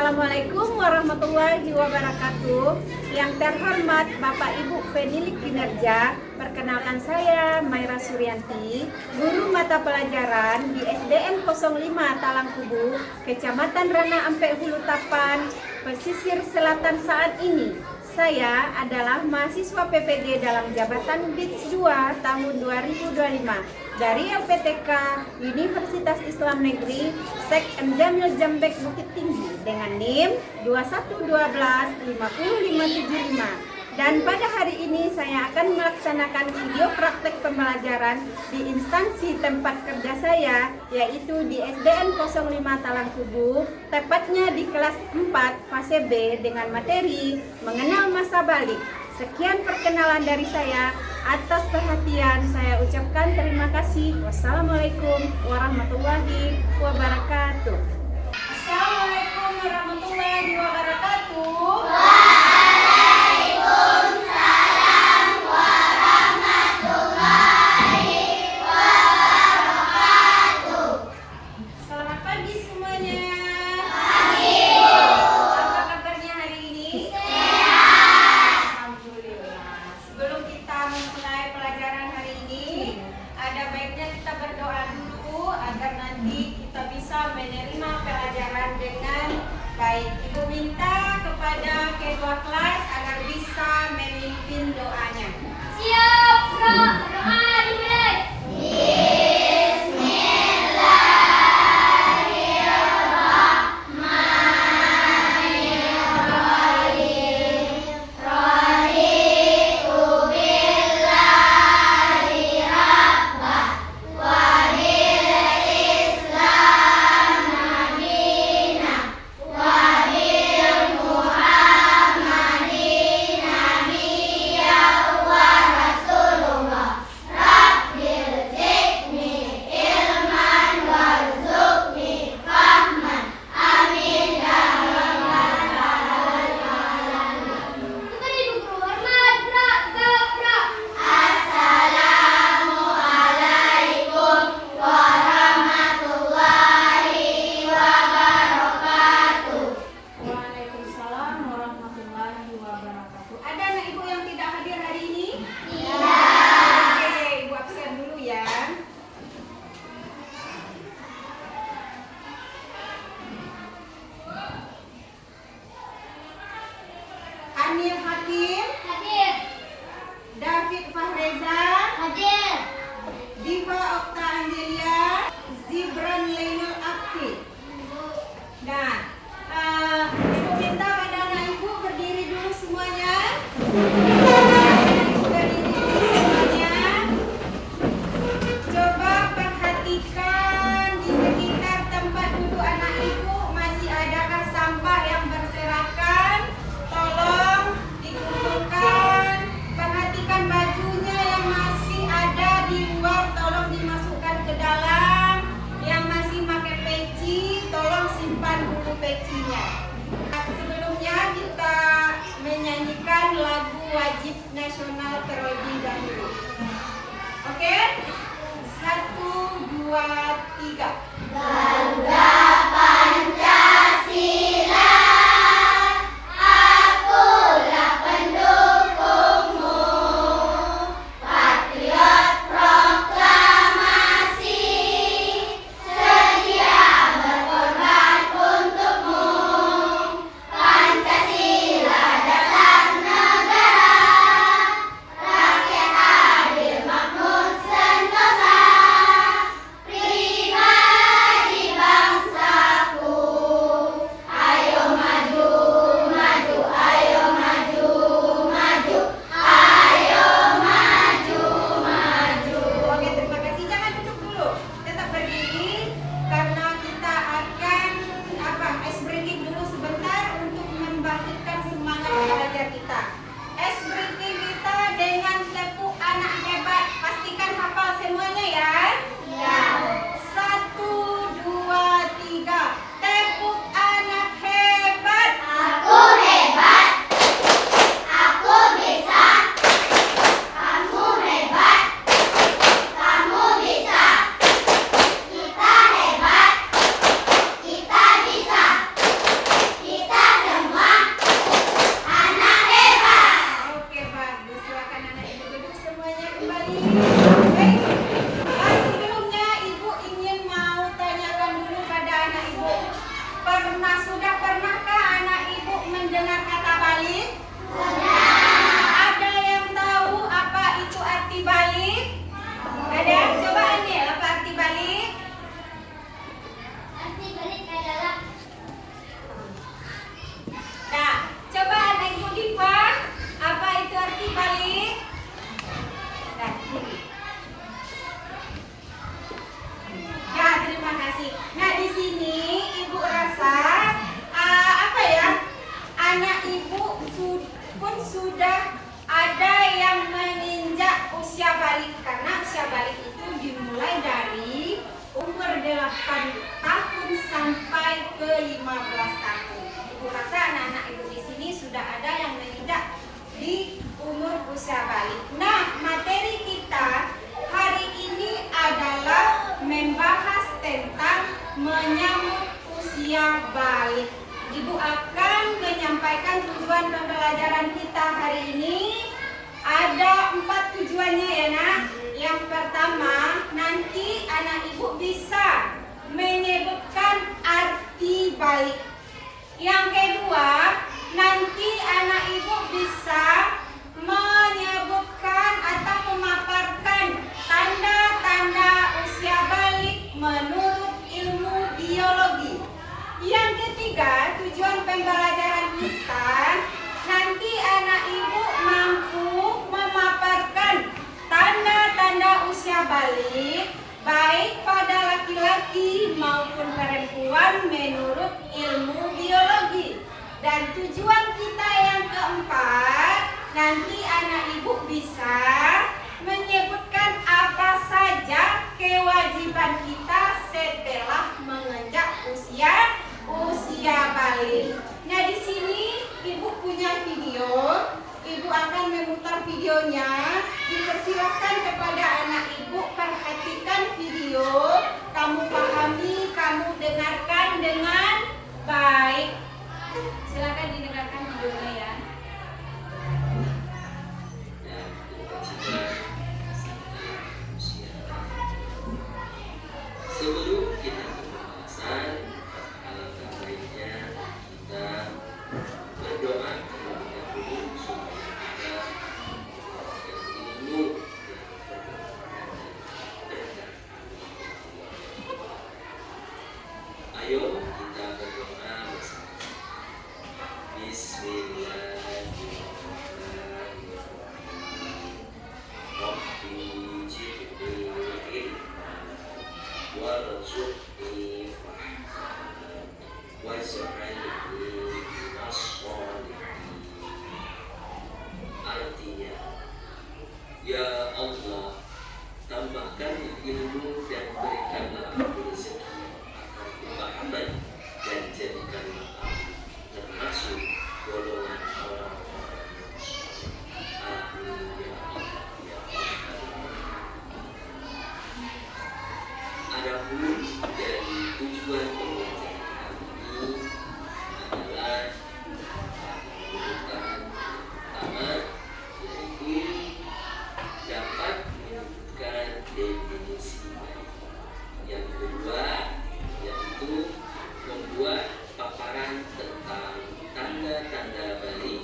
Assalamualaikum warahmatullahi wabarakatuh. Yang terhormat Bapak Ibu Penilik Kinerja, perkenalkan saya Maira Suryanti, guru mata pelajaran di SDN 05 Talangkubu, Kecamatan Rana Ampe Hulu Tapan, pesisir selatan saat ini. Saya adalah mahasiswa PPG dalam jabatan DITS 2 tahun 2025 dari LPTK Universitas Islam Negeri Sek M. Jamil Jambek Bukit Tinggi dengan NIM 2112-50575. Dan pada hari ini saya akan melaksanakan video praktek pembelajaran di instansi tempat kerja saya, yaitu di SDN 05 Talangkubu, tepatnya di kelas 4 fase B dengan materi mengenal masa balik. Sekian perkenalan dari saya. Atas perhatian saya ucapkan terima kasih. Wassalamualaikum warahmatullahi wabarakatuh. Assalamualaikum warahmatullahi wabarakatuh. Menerima pelajaran dengan baik. Ibu minta kepada kedua kelas agar bisa memimpin doanya. Siap, Bro. Doa dimulai. Amir Hakim, Hadir. David Fahreza, Hadir. Diva Okta Angelia, Zibran Lainul Abdi. Nah, ibu minta pada anak ibu berdiri dulu semuanya. Berdiri dulu semuanya. Coba perhatikan di sekitar tempat duduk anak ibu masih adakah sampah yang berserakan? Tolong dikumpulkan. Perhatikan bajunya yang masih ada di luar, tolong dimasukkan ke dalam. Yang masih pakai peci, tolong simpan dulu pecinya. Sebelumnya kita menyanyikan lagu wajib nasional terlebih dahulu. Oke? 1, 2, 3. Garuda Pancasila, akulah pendukungmu. Patriot proklamasi, sedia berkorban untukmu. Pancasila dasar negara, rakyat adil makmur sentosa, pribadi bangsa balik. Ibu akan menyampaikan tujuan pembelajaran kita hari ini. Ada 4 tujuannya ya nak. Yang pertama, nanti anak ibu bisa menyebutkan arti balik. Yang kedua, nanti anak ibu bisa menyebutkan atau memaparkan tanda-tanda usia balik menurut ilmu biologi. Yang ketiga, tujuan pembelajaran kita, nanti anak ibu mampu memaparkan tanda-tanda usia balik baik pada laki-laki maupun perempuan menurut ilmu biologi. Dan tujuan kita yang keempat, nanti anak ibu bisa menyebutkan apa saja kewajiban kita setelah menginjak usia balik. Nah, di sini ibu punya video. Ibu akan memutar videonya. Dipersilakan kepada anak ibu perhatikan video, kamu pahami, kamu dengarkan dengan baik. Silakan didengarkan videonya ya. Sebelum kita pembahasan, alangkah baiknya kita berdoa terlebih dahulu supaya kita mendapatkan ilmu dan berkah. Ayo kita berdoa bersama. Bismillahirrahmanirrahim. Rabbi jibni warzuqni waj'alni minas sholihin. Artinya, ya Allah, tambahkan ilmu dan berikanlah aku rezeki akan pemahaman dan jadikanlah aku termasuk golongan orang-orang yang saleh. Amin ya Allah ya Allah. Adapun dari tujuan pembelajaran kali ini adalah urutan pertama, yaitu dapat menyebutkan definisi baik. Yang kedua, yaitu membuat paparan tentang tanda-tanda balik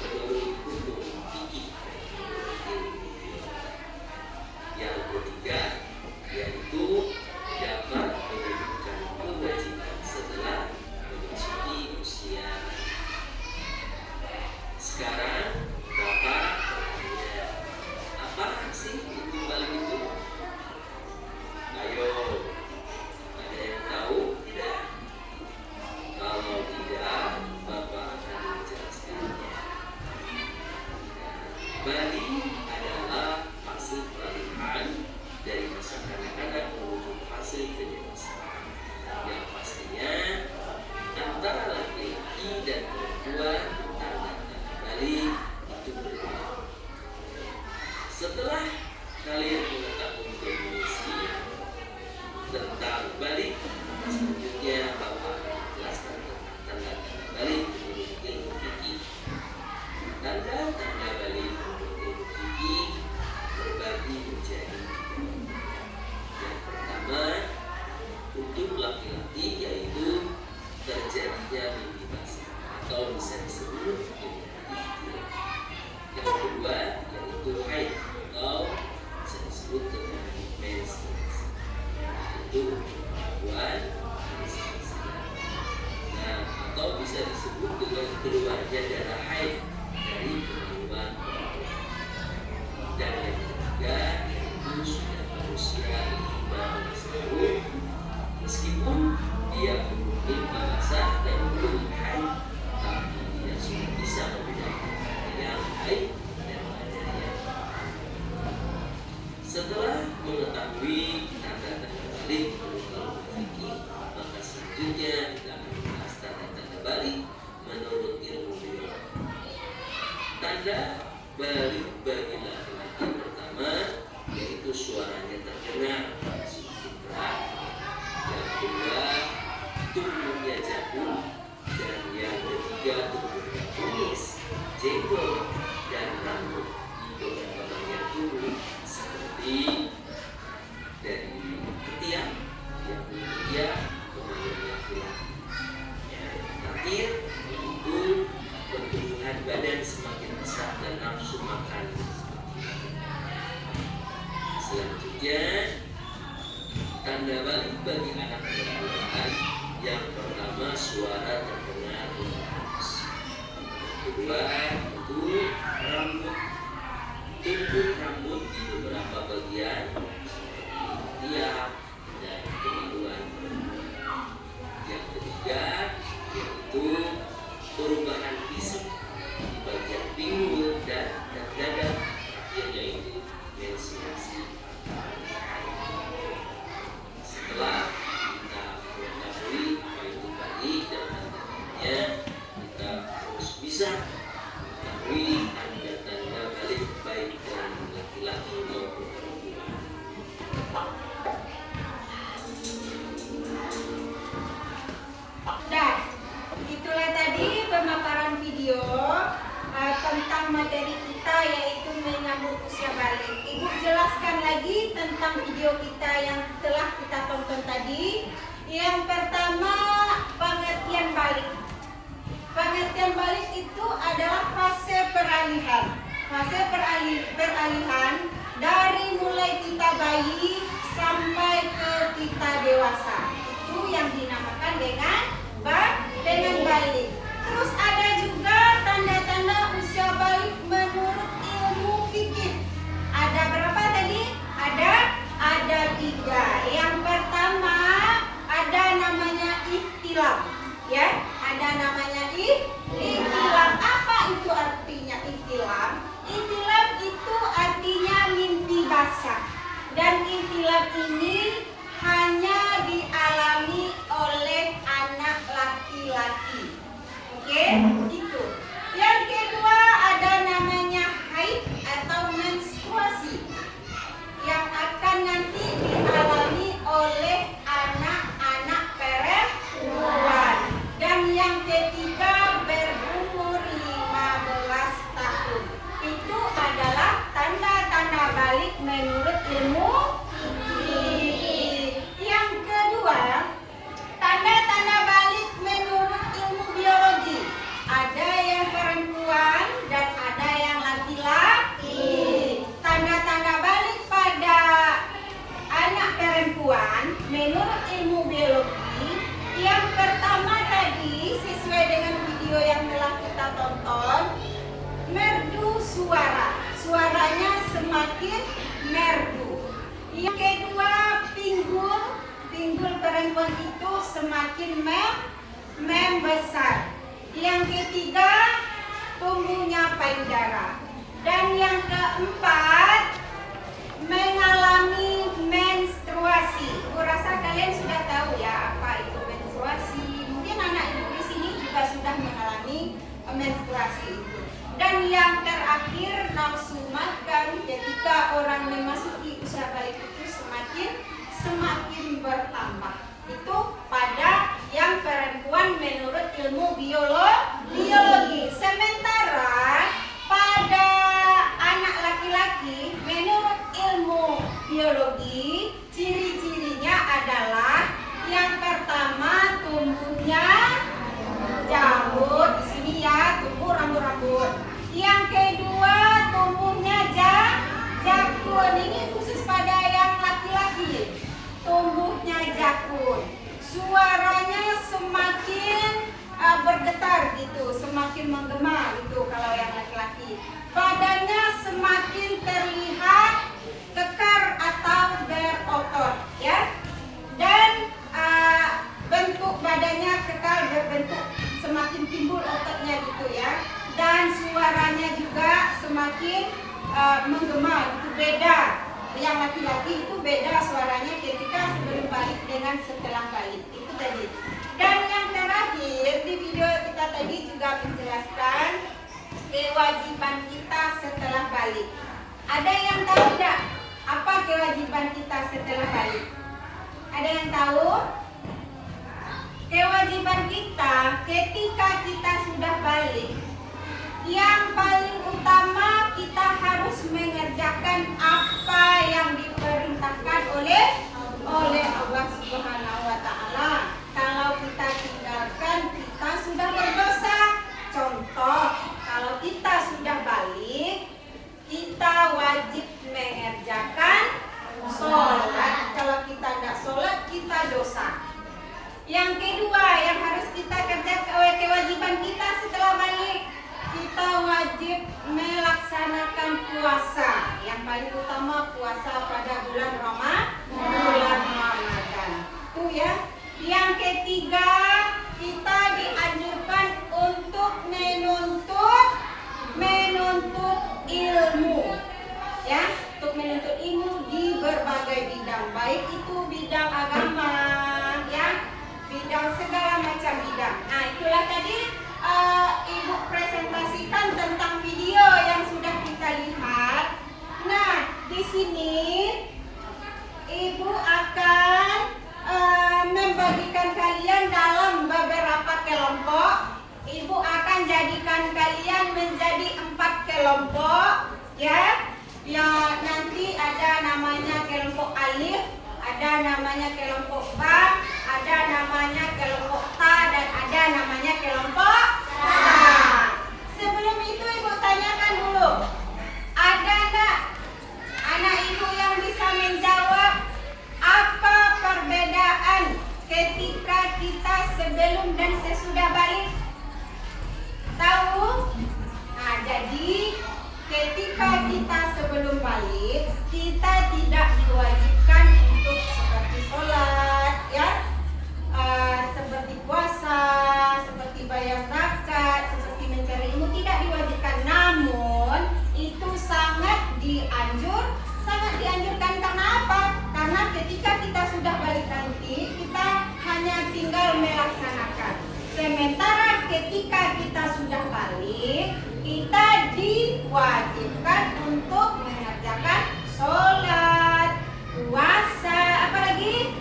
menurut hukum fikih. Yang ketiga, yaitu dapat menyebutkan kewajiban setelah memasuki usia. Sekarang Bapak bertanya, apa sih itu balik itu? Ayo, ada yang tahu tidak? Kalau tidak, Bapak akan menjelaskannya. Balik adalah fase peralihan dari masa kanak-kanak menuju fase kedewasaan, yang pastinya antara laki-laki dan perempuan tanda-tanda balik itu berbeda. Setelah kalian mengetahui definisi tentang balik, selanjutnya Bapak akan menjelaskan tentang tanda-tanda balik menurut ilmu fikih. Tanda-tanda balik menurut ilmu fikih berbagi menjadi yang pertama, untuk laki-laki yaitu terjadinya mimpi basah atau bisa disebut dengan ikhtiar. Yang kedua yaitu haid atau bisa disebut dengan menstruasi. Itu perempuan menstruasi. Nah, atau bisa disebut dengan keluarnya darah haid dari perempuan. Dan yang ketiga yaitu sudah berusia 15 tahun, meskipun dia belum mimpi basah dan belum haid, tapi dia sudah bisa membedakan mana yang haid dan mana yang setelah mengetahui tanda-tanda balik menurut ilmu fikih, maka selanjutnya kita akan membahas tanda-tanda balik menurut ilmu biologi. Tanda balik bagi laki-laki pertama yaitu suaranya terdengar semakin berat. Yang kedua, tubuhnya jatuh ketiga tumbuh kumis, jenggot, dan rambut di beberapa bagian tubuh seperti dari ketiak, yang ketiak, kemudian yang tulang. Terakhir, itu pertumbuhan badan semakin besar dan nafsu makan semakin meningkat. Selanjutnya, tanda balik bagi anak perempuan yang pertama suara terdengar halus. Kedua, itu rambut, tumbuh rambut di beberapa bagian seperti ketiak dan kemaluan. Yang ketiga, yaitu perubahan fisik di bagian pinggul dan dada. Terakhirnya itu menstruasi. Setelah kita mengetahui apa itu balik dan tanda-tandanya, kita harus bisa mengetahui tanda-tanda balik baik dari laki-laki maupun perempuan. Dan itulah tadi pemaparan video tentang materi kita, yaitu menyambut usia balik. Ibu jelaskan lagi tentang video kita yang telah kita tonton tadi. Yang pertama, pengertian balik. Pengertian balik itu adalah fase peralihan. Fase peralihan dari mulai kita bayi sampai ke kita dewasa. Itu yang dinamakan dengan balik. Terus ada juga tanda-tanda usia balik menurut ilmu fikih. Ada berapa tadi? Ada 3. Yang pertama ada namanya ihtilam, ya. Ada namanya ihtilam. Apa itu artinya ihtilam? Ihtilam itu artinya mimpi basah. Dan ihtilam ini hanya dialami oleh anak laki-laki. Oke, itu. Yang kedua ada namanya haid atau menstruasi yang akan nanti dialami oleh anak-anak perempuan. Dan yang ketiga berumur 15 tahun. Itu adalah tanda-tanda balik menurut ilmu fikih. Yang kedua, tanda-tanda balik menurut ilmu biologi. Ada yang perempuan dan ada yang laki-laki. Tanda-tanda balik pada anak perempuan menurut ilmu biologi, yang pertama tadi sesuai dengan video yang telah kita tonton, merdu suara. Suaranya semakin merdu. Yang kedua, pinggul perempuan itu semakin membesar. Yang ketiga, tumbuhnya payudara. Dan yang keempat, mengalami menstruasi. Kurasa kalian sudah tahu ya apa itu menstruasi. Mungkin anak ibu di sini juga sudah mengalami menstruasi itu. Dan yang terakhir, nafsu makan ketika orang memasuki usia balik itu semakin bertambah. Itu pada yang perempuan menurut ilmu biologi. Sementara pada anak laki-laki menurut ilmu biologi, ciri-cirinya adalah yang pertama tumbuhnya janggut, di sini ya, tumbuh rambut-rambut. Yang kedua tumbuhnya jakun. Ini khusus pada yang laki-laki. Tumbuhnya jakun. Suaranya semakin bergetar gitu, semakin menggema gitu kalau yang laki-laki. Badannya semakin terlihat kekar atau berotot, ya. Dan bentuk badannya kekal berbentuk, semakin timbul ototnya gitu ya. Dan suaranya juga semakin menggema, itu beda. Yang laki-laki itu beda suaranya ketika sebelum balik dengan setelah balik. Itu tadi. Dan yang terakhir di video kita tadi juga menjelaskan kewajiban kita setelah balik. Ada yang tahu tidak apa kewajiban kita setelah balik? Ada yang tahu? Kewajiban kita ketika kita sudah Yang paling utama kita harus mengerjakan apa yang diperintahkan oleh Allah Subhanahu wa taala. Kalau kita tinggalkan, kita sudah berdosa. Contoh, kalau kita sudah balik, kita wajib mengerjakan sholat. Kalau kita tidak sholat, kita dosa. Yang kedua yang harus kita kerjakan, kewajiban kita setelah balik, kita wajib melaksanakan puasa. Yang paling utama puasa pada bulan Ramadan. Itu ya. Yang ketiga, kita dianjurkan untuk menuntut ilmu. Ya, untuk menuntut ilmu di berbagai bidang, baik itu bidang agama, ya, bidang segala macam bidang. Nah, itulah tadi Ibu presentasikan tentang video yang sudah kita lihat. Nah, di sini Ibu akan membagikan kalian dalam beberapa kelompok. Ibu akan jadikan kalian menjadi 4 kelompok, ya. Ya, nanti ada namanya kelompok alif, ada namanya kelompok ba, ada namanya kelompok ta, dan ada namanya kelompok sa. Sebelum itu Ibu tanyakan dulu, ada enggak anak Ibu yang bisa menjawab apa perbedaan ketika kita sebelum dan sesudah balik? Tahu? Nah, jadi ketika kita sebelum balik, kita tidak diwajibkan untuk seperti sholat, ya, seperti puasa, seperti bayar zakat, seperti mencari ilmu, tidak diwajibkan. Namun itu sangat dianjurkan. Karena apa? Karena ketika kita sudah balik nanti, kita hanya tinggal melaksanakan. Sementara ketika kita sudah balik, kita diwajibkan untuk mengerjakan sholat, puasa, apalagi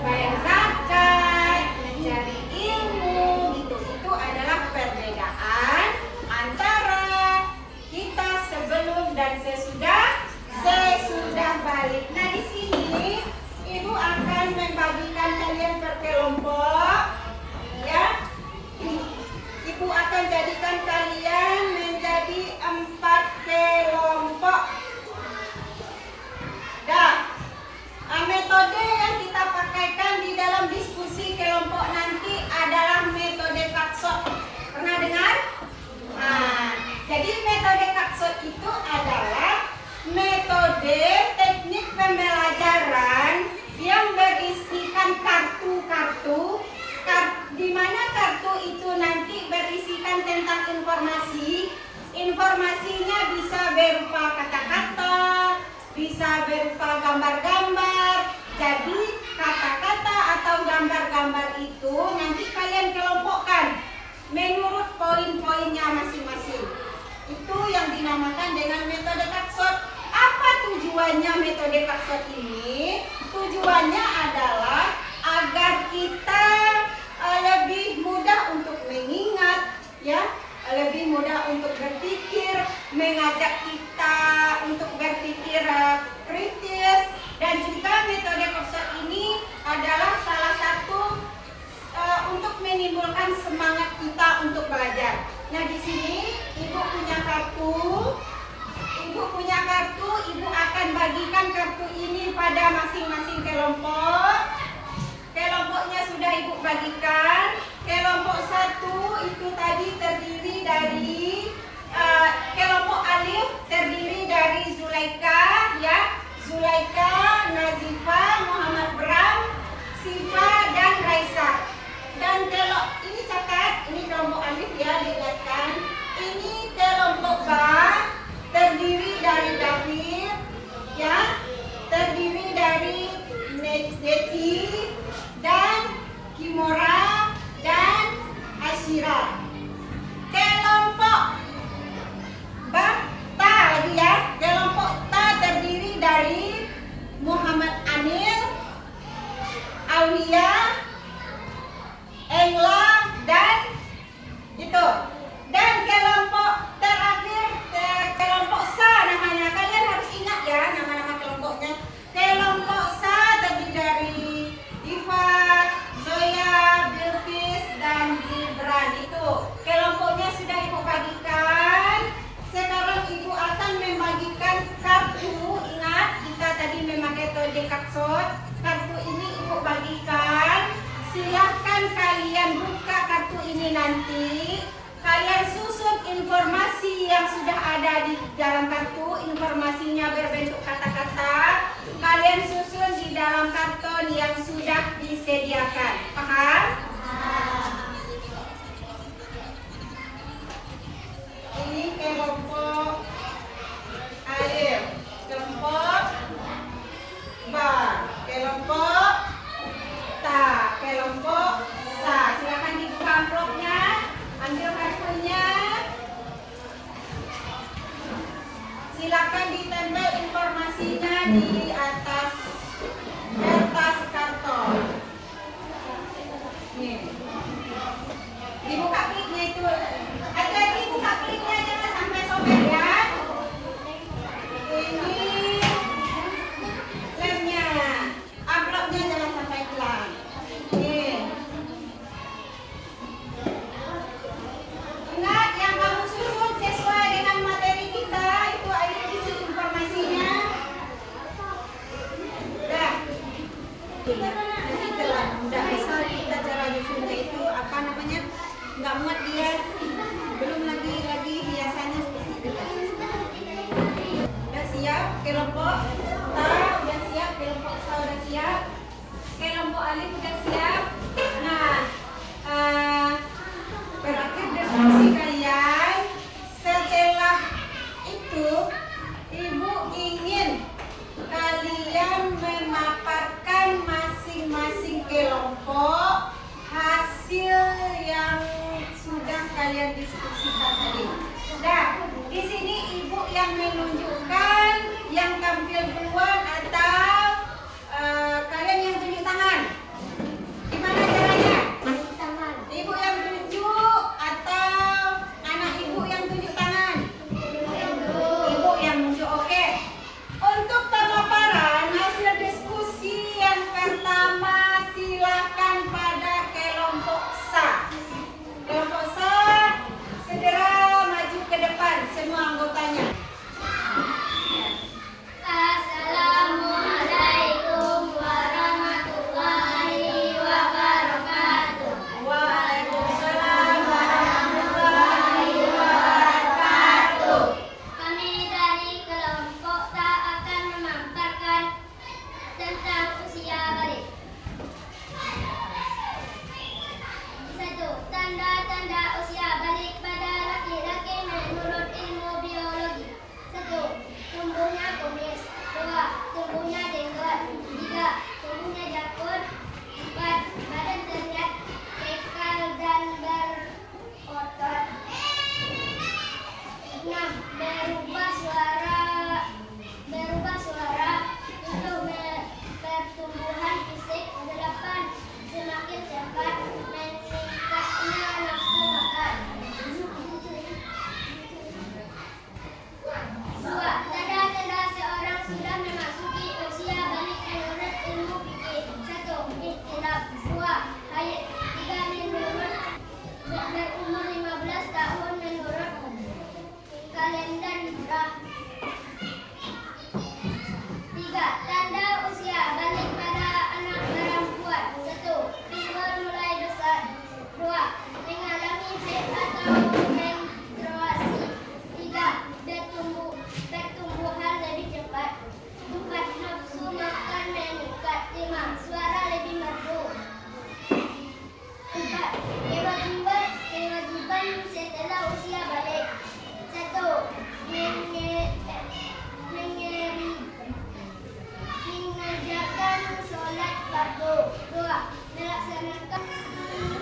bayar zakat, mencari ilmu, gitu. Itu adalah perbedaan antara kita sebelum dan sesudah balik. Nah, di sini Ibu akan membagikan kalian per kelompok, ya. Ibu akan jadikan kalian menjadi 4 kelompok. Dah. Metode yang kita pakaikan di dalam diskusi kelompok nanti adalah metode Kaksot. Pernah dengar? Nah, jadi metode Kaksot itu adalah metode teknik pembelajaran yang berisikan kartu-kartu, di mana kartu itu nanti berisikan tentang informasi. Informasinya bisa berupa kata-kata, bisa berupa gambar-gambar. Jadi kata-kata atau gambar-gambar itu nanti kalian kelompokkan menurut poin-poinnya masing-masing. Itu yang dinamakan dengan metode Kaksot. Apa tujuannya metode Kaksot ini? Tujuannya adalah agar kita lebih mudah untuk mengingat, ya, lebih mudah untuk berpikir, mengajak kita untuk berpikir kritis, dan juga metode Kaksot ini adalah salah satu untuk menimbulkan semangat kita untuk belajar. Nah, di sini Ibu punya kartu. Ibu akan bagikan kartu ini pada masing-masing kelompok. Kelompoknya sudah Ibu bagikan. Kelompok 1 itu tadi terdiri dari kelompok alif terdiri dari Zulaika, ya, Zulaika, Nazifa, Muhammad Bram, Siva, dan Raisa. Dan kalau ini catat, ini kelompok alif, ya, diingatkan. Ini kelompok ba terdiri dari David, ya, terdiri dari Neti dan Kimora dan Ashira. adik-adik, kalian susun informasi yang sudah ada di dalam kartu. Informasinya berbentuk kata-kata. Kalian susun di dalam karton yang sudah disediakan. Paham? Ini kelompok alif, kelompok ba, kelompok ta, kelompok sa. Silakan dibuka amplopnya, ambil kartunya. Silakan ditempel informasinya di atas kertas karton. Nih. Dibuka kliknya itu. Hati-hati buka kliknya, jangan sampai sobek ya. Ini lemnya. Amplopnya jangan sampai hilang. Nih. Ingat yang kamu susun sesuai dengan materi kita, itu ayo isi informasinya. Udah. Nanti telat. Udah bisa kita cara nyusunnya itu apa namanya? Nggak muat dia. Belum lagi hiasannya seperti itu. Udah siap kelompok ta, udah siap kelompok sa, udah siap kelompok alif, udah siap. Nah, berakhir diskusi kalian. Setelah itu, ibu ingin kalian memaparkan masing-masing kelompok hasil yang sudah kalian diskusikan tadi. Nah, di sini ibu yang menunjukkan, yang tampil duluan atau kalian yang tunjuk tangan. Gimana caranya? Ibu yang tunjuk atau anak ibu yang tunjuk tangan? Ibu yang tunjuk, oke. Untuk pemaparan hasil diskusi yang pertama, silakan pada kelompok sa. Kelompok sa, segera maju ke depan semua anggotanya. Assalamualaikum warahmatullahi wabarakatuh. Waalaikumsalam warahmatullahi wabarakatuh. Kami dari kelompok ta akan memaparkan tentang usia balik. 1. Tanda-tanda usia balik pada laki-laki menurut ilmu biologi. 1. Tumbuhnya kumis. 2. Tumbuhnya jenggot. 3. Tumbuhnya jakun. 4. Badan terlihat kekal dan berotot. 6. Berubah suara untuk pertumbuhan fisik. 8. Semakin cepat meningkatnya nafsu makan. 2. Tanda-tanda seorang sudah memasuki usia balik menurut ilmu fikih. 1. Ihtilaf. 2. Haid. 3. Menurut berumur 15 tahun menurut kalender hijrah. 3. Tanda usia balik pada anak perempuan. 1. Pinggul mulai besar. 2. Mengalami haid atau menstruasi. 3. Pertumbuhan lebih cepat. 4. Nafsu makan meningkat. 5. Suara lebih merdu. 4. Kewajiban setelah usia balik. 1. Mengerjakan sholat fardu. 2. Melaksanakan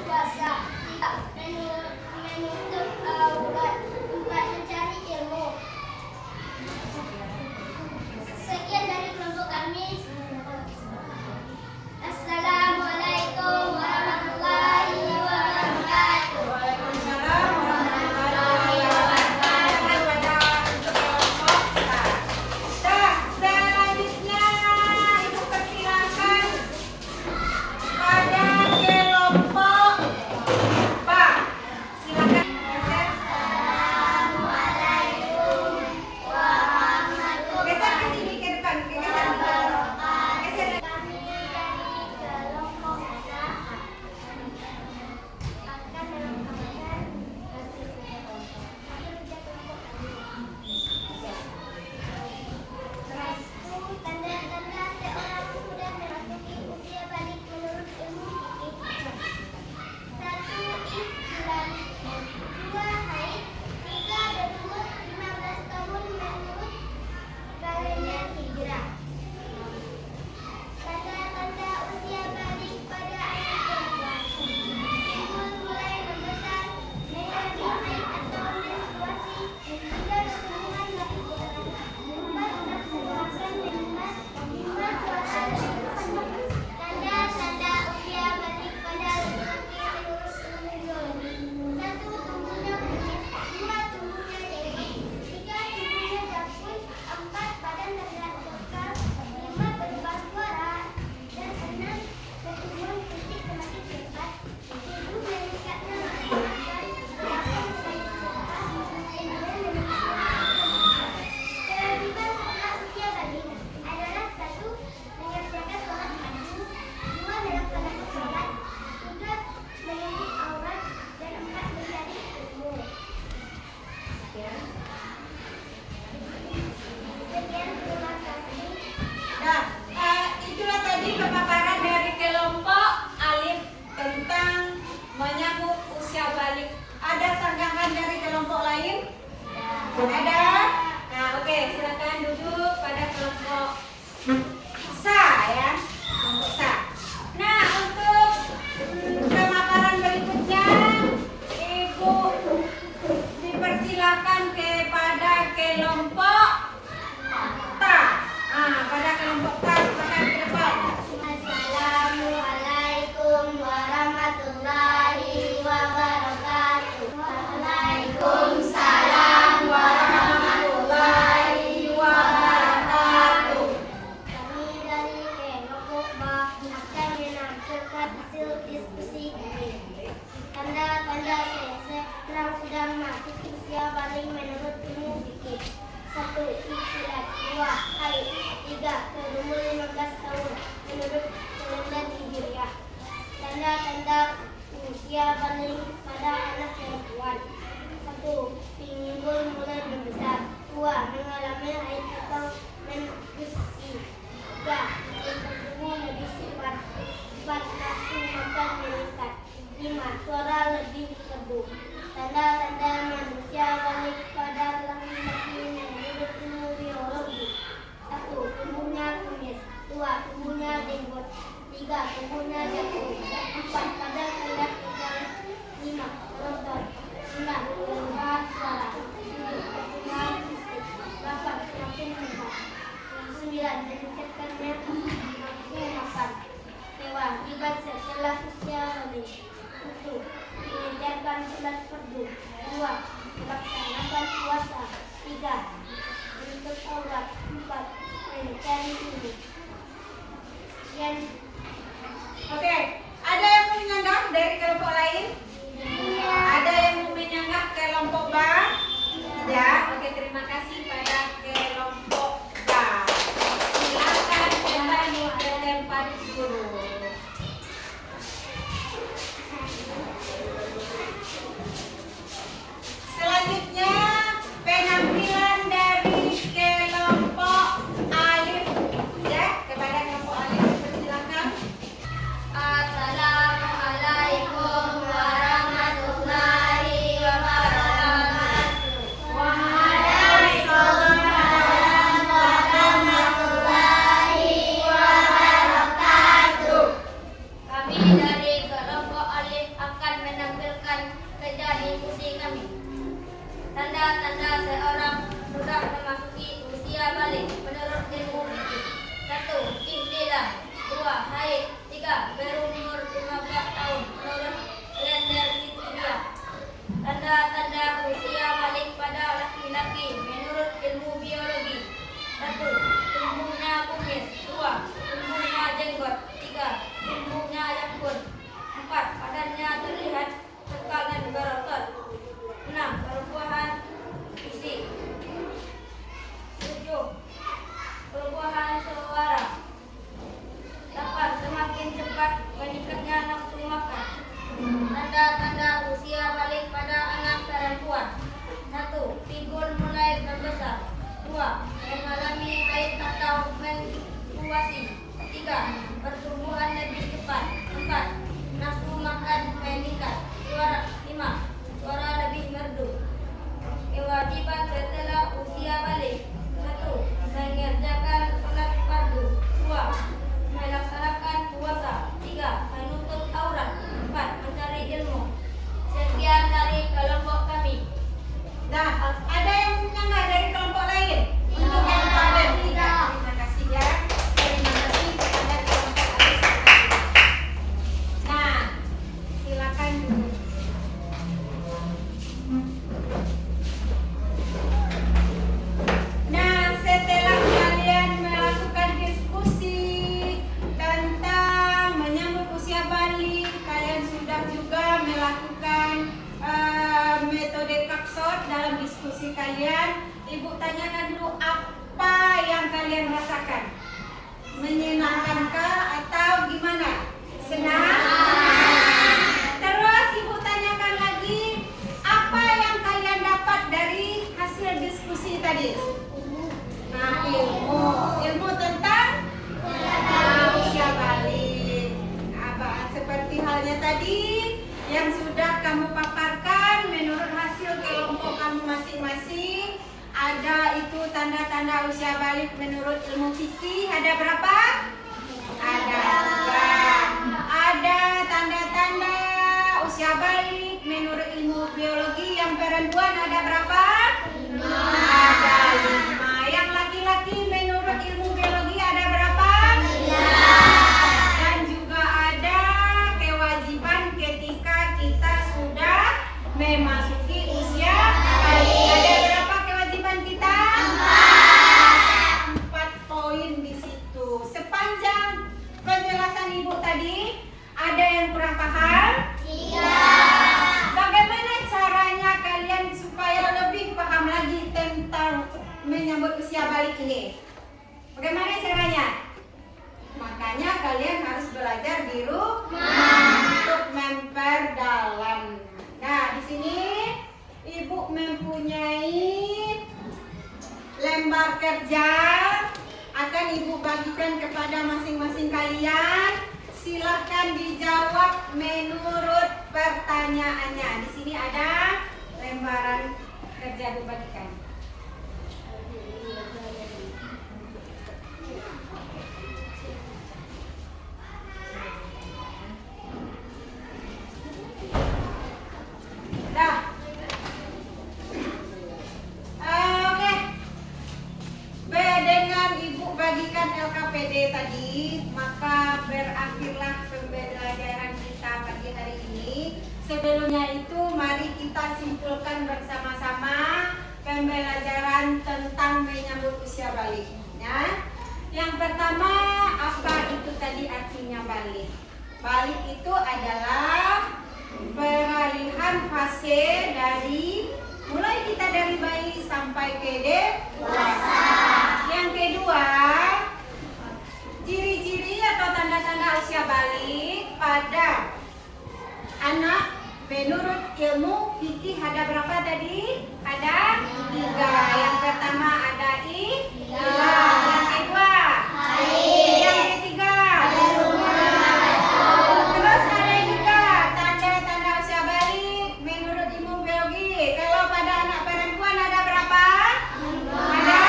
puasa. 3. Menutup aurat. 4. Mencari ilmu. Sekian dari kelompok kami. Assalamualaikum warahmatullahi wabarakatuh. Waalaikumsalam warahmatullahi Ada? Nah, oke, silakan duduk pada kelompok sa ya. Kelompok sa. Nah, untuk pemaparan berikutnya, Ibu dipersilakan kepada kelompok ta. Pada kelompok ta, silakan ke depan. Assalamualaikum warahmatullahi wabarakatuh. Waalaikumsalam warahmatullahi wabarakatuh. Kami dari kelompok ba akan menampilkan hasil diskusi ini. Tanda-tanda seseorang sudah masuk usia balik menurut ilmu fikih. 1. Istilah 2. Haid 3. Berumur 15 tahun menurut kalender Hijriah. Tanda-tanda usia balik pada anak perempuan. 1. Pinggul mulai membesar. 2. Mengalami haid atau menstruasi. 3. Tubuh lebih cepat. 4. Nafsu makan meningkat. 5. Suara lebih merdu. Tanda-tanda manusia balik pada laki-laki menurut ilmu biologi. 1. Tubuhnya kumis. 2. Tubuhnya jenggot. 3. Tubuhnya jatuh. 4. Pada kelak pegang. 5. Merontor. 9. Keluar suara. 7. Pertumbuhan fisik. 8. Semakin hebat. 9. Meningkatkannya nafsu makan. Kewajiban setelah usia balik. 1. Mengerjakan sholat fardu. 2. Melaksanakan puasa. 3. Menutup aurat. 4. Mencari ilmu. Sekian. Oke, ada yang mau menyanggah dari kelompok lain? Ada yang mau menyanggah kelompok ba? Ya, oke, terima kasih pada kelompok ba. Silakan kembali ke tempat guru. Selanjutnya penampilan dari kelompok alif ya, kepada kelompok alif silakan. Assalamualaikum warahmatullahi wabarakatuh. Waalaikumsalam warahmatullahi wabarakatuh. Kami dari kelompok alif akan menampilkan kerja diskusi kami. Tanda-tanda seorang sudah memasuki usia balik menurut ilmu fikih. 1. Ihtilam. 2. Haid. 3. Berumur 15 tahun menurut kalender Hijriah. Tanda-tanda usia balik pada laki-laki menurut ilmu biologi. 1. Tumbuhnya kumis. 2. Tumbuhnya jenggot. 3. Tumbuhnya janggut. 4. Badannya terlihat kekal dan berotot. 6. Perubahan fisik. 7. Perubahan suara. 8. Semakin cepat meningkatnya nafsu makan. Tanda-tanda usia balik pada anak perempuan. 1. Pinggul mulai membesar. 2. Mengalami haid atau menstruasi. 3. Pertumbuhan lebih cepat. 4. Nafsu makan meningkat. 5. Suara lebih merdu. Kewajiban setelah usia balik. 1. Mengerjakan sholat fardu. 2. Melaksanakan puasa. 3. Menutup aurat. 4. Mencari ilmu. Sekian dari kelompok kami. Nah, ada yang menyanggah dari kelompok lain? Untuk kelompok alif tidak. Terima kasih ya. Terima kasih kepada kelompok alif. Nah, silakan duduk. Nah, setelah kalian melakukan diskusi tentang menyambut usia balik, kalian sudah juga melakukan metode kapsot dalam diskusi kalian. Ibu tanyakan dulu apa yang kalian rasakan? Menyenangkankah atau gimana? Senang? Terus ibu tanyakan lagi, apa yang kalian dapat dari hasil diskusi tadi? Nah, ilmu tentang usia balik. Seperti halnya tadi yang sudah kamu paparkan menurut hasil kelompok kamu masing-masing, usia balik menurut ilmu fikih ada berapa? Ada 2. Ada tanda-tanda usia balik menurut ilmu biologi yang perempuan ada berapa? 5. Ada 5. Yang laki-laki menurut ilmu biologi ada berapa? 3. Dan juga ada kewajiban ketika kita sudah memasuki usia balik. Ada berapa kewajiban kita? 4 poin di situ. Sepanjang penjelasan Ibu tadi, ada yang kurang paham? Bagaimana caranya kalian supaya lebih paham lagi tentang menyambut usia balik ini? Bagaimana caranya? Makanya kalian harus belajar di rumah untuk memperdalam. Nah, di sini Ibu mempunyai lembar kerja, akan Ibu bagikan kepada masing-masing kalian. Silakan dijawab menurut pertanyaannya. Di sini ada lembaran kerja Ibu bagikan. Dah. Oke. Dengan Ibu bagikan LKPD tadi, maka berakhirlah pembelajaran kita pagi hari ini. Sebelumnya itu mari kita simpulkan bersama-sama pembelajaran tentang menyambut usia balik. Ya. Yang pertama, apa itu tadi artinya balik? Balik itu adalah peralihan fase dari mulai kita dari bayi sampai ke dewasa. Yang kedua, ciri-ciri atau tanda-tanda usia balik pada anak menurut ilmu fikih ada berapa tadi? Ada 3. Yang pertama ada ilah. Yang kedua yang ketiga terus ada juga tanda-tanda usia balik menurut ilmu biologi. Kalau pada anak perempuan ada berapa? Ada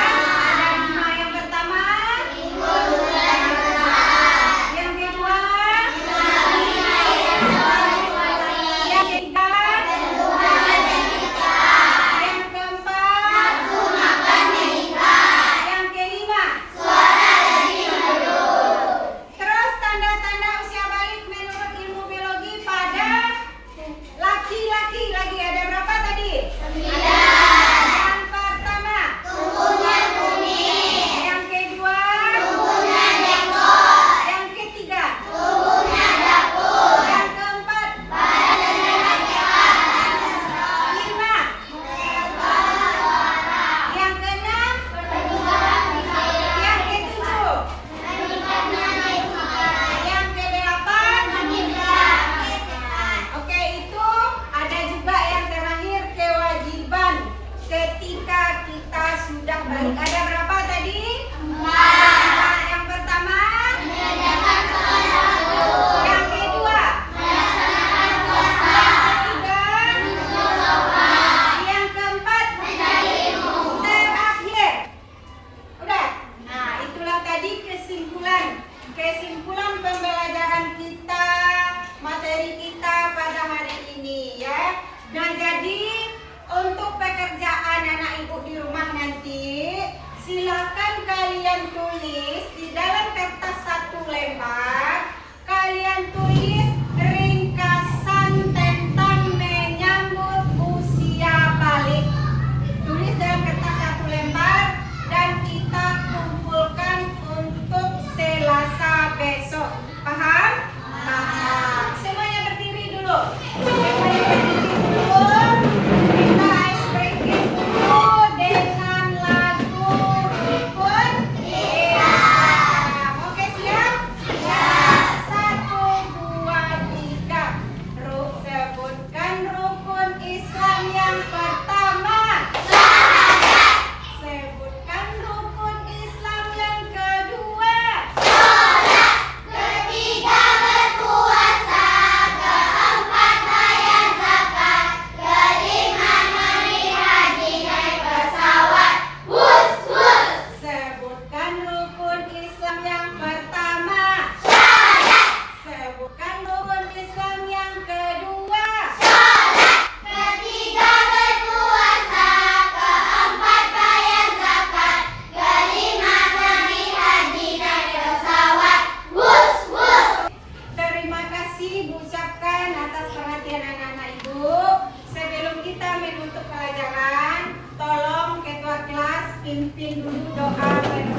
5. Yang pertama yang kedua yang ketiga yang keempat yang kelima. Terus tanda-tanda usia balik menurut ilmu biologi pada laki-laki lagi ada berapa tadi? Yang pertama yang kedua yang ketiga yang keempat 5 yang keenam yang ketujuh yang kedelapan. Oke, itu ada juga yang terakhir kewajiban ketika kita sudah balik. Ada berapa tadi? 4. Yang pertama yang kedua yang ketiga yang keempat terakhir. Udah? Nah, itulah tadi kesimpulan pembelajaran kita, materi kita pada hari ini ya. Nah, jadi untuk pekerjaan anak ibu di rumah nanti, silakan kalian tulis di dalam kertas 1 lembar. Kalian tulis ringkasan tentang menyambut usia balik. Tulis dalam kertas 1 lembar dan kita kumpulkan untuk Selasa besok. Paham? Paham. Semuanya berdiri dulu. Kita ice breaking dulu dengan lagu Rukun Islam. Oke, siap? Siap. 1, 2, 3. Sebutkan rukun Islam yang pertama. Sebutkan rukun Islam yang kedua. Ketiga berpuasa, keempat bayar zakat, kelima naik haji naik pesawat. Wus wus. pimpin dulu doa